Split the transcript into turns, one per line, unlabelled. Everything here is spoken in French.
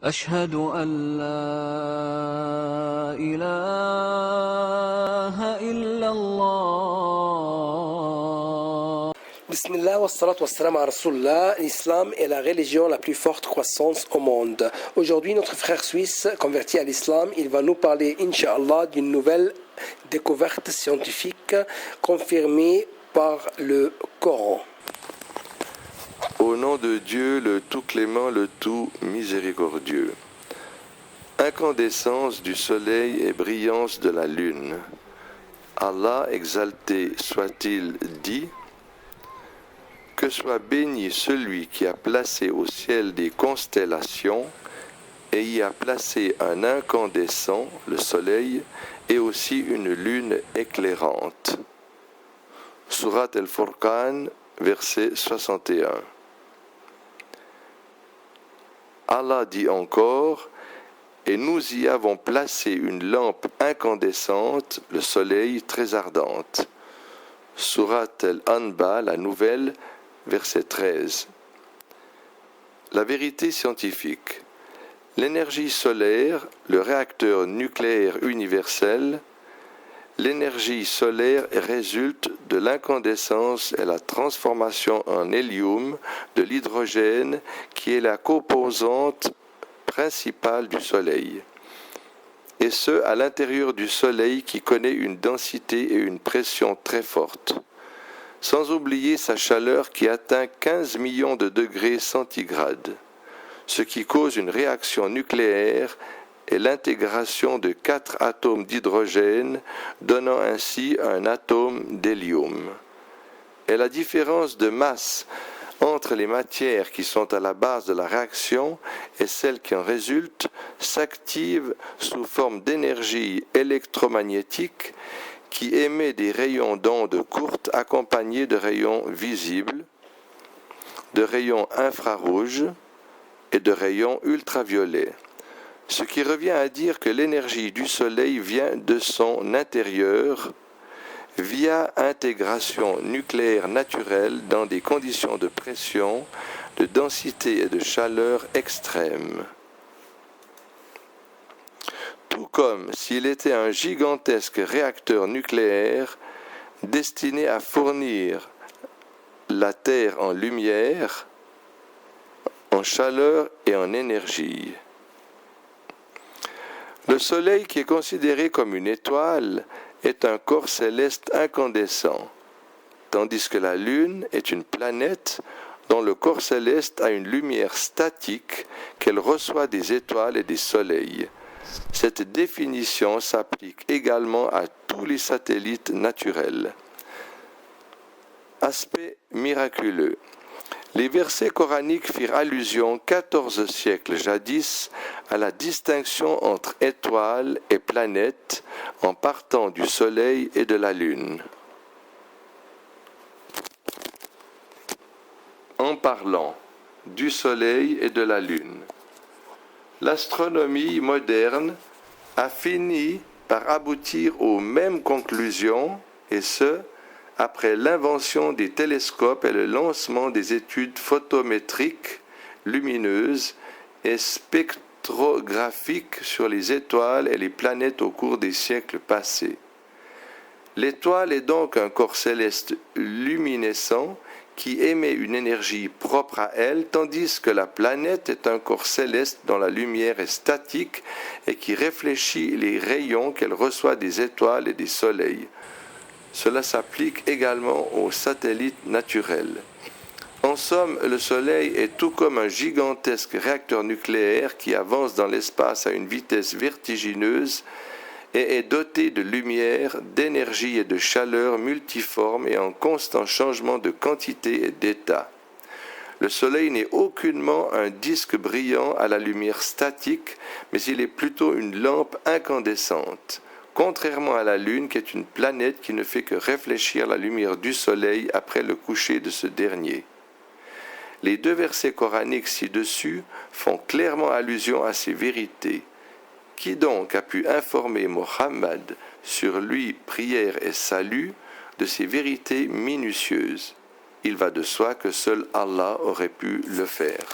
أشهد أن لا إله إلا الله.
Bismillah wa salatu wa salam à Rasulullah. L'islam est la religion la plus forte croissance au monde. Aujourd'hui, notre frère suisse, converti à l'islam, il va nous parler, Inch'Allah, d'une nouvelle découverte scientifique confirmée par le Coran.
Au nom de Dieu, le tout clément, le tout miséricordieux. Incandescence du soleil et brillance de la lune. Allah, exalté soit-il, dit: que soit béni celui qui a placé au ciel des constellations et y a placé un incandescent, le soleil, et aussi une lune éclairante. Surat al-Furqan, verset 61. Allah dit encore: et nous y avons placé une lampe incandescente, le soleil très ardente. Surat al-Anba, la nouvelle, verset 13. La vérité scientifique. L'énergie solaire, le réacteur nucléaire universel, l'énergie solaire résulte de l'incandescence et la transformation en hélium de l'hydrogène qui est la composante principale du Soleil. Et ce, à l'intérieur du Soleil qui connaît une densité et une pression très fortes. Sans oublier sa chaleur qui atteint 15 millions de degrés centigrades, ce qui cause une réaction nucléaire et l'intégration de 4 atomes d'hydrogène, donnant ainsi un atome d'hélium. Et la différence de masse entre les matières qui sont à la base de la réaction et celles qui en résultent s'active sous forme d'énergie électromagnétique qui émet des rayons d'ondes courtes accompagnés de rayons visibles, de rayons infrarouges et de rayons ultraviolets. Ce qui revient à dire que l'énergie du Soleil vient de son intérieur via intégration nucléaire naturelle dans des conditions de pression, de densité et de chaleur extrêmes. Tout comme s'il était un gigantesque réacteur nucléaire destiné à fournir la Terre en lumière, en chaleur et en énergie. Le Soleil, qui est considéré comme une étoile, est un corps céleste incandescent, tandis que la Lune est une planète dont le corps céleste a une lumière statique qu'elle reçoit des étoiles et des soleils. Cette définition s'applique également à tous les satellites naturels. Aspect miraculeux. Les versets coraniques firent allusion 14 siècles jadis à la distinction entre étoiles et planètes en partant du soleil et de la lune. En parlant du soleil et de la lune, l'astronomie moderne a fini par aboutir aux mêmes conclusions, et ce, après l'invention des télescopes et le lancement des études photométriques, lumineuses et spectrographiques sur les étoiles et les planètes au cours des siècles passés. L'étoile est donc un corps céleste luminescent qui émet une énergie propre à elle, tandis que la planète est un corps céleste dont la lumière est statique et qui réfléchit les rayons qu'elle reçoit des étoiles et des soleils. Cela s'applique également aux satellites naturels. En somme, le Soleil est tout comme un gigantesque réacteur nucléaire qui avance dans l'espace à une vitesse vertigineuse et est doté de lumière, d'énergie et de chaleur multiformes et en constant changement de quantité et d'état. Le Soleil n'est aucunement un disque brillant à la lumière statique, mais il est plutôt une lampe incandescente. Contrairement à la Lune qui est une planète qui ne fait que réfléchir la lumière du Soleil après le coucher de ce dernier. Les deux versets coraniques ci-dessus font clairement allusion à ces vérités. Qui donc a pu informer Mohammed, sur lui prière et salut, de ces vérités minutieuses? Il va de soi que seul Allah aurait pu le faire.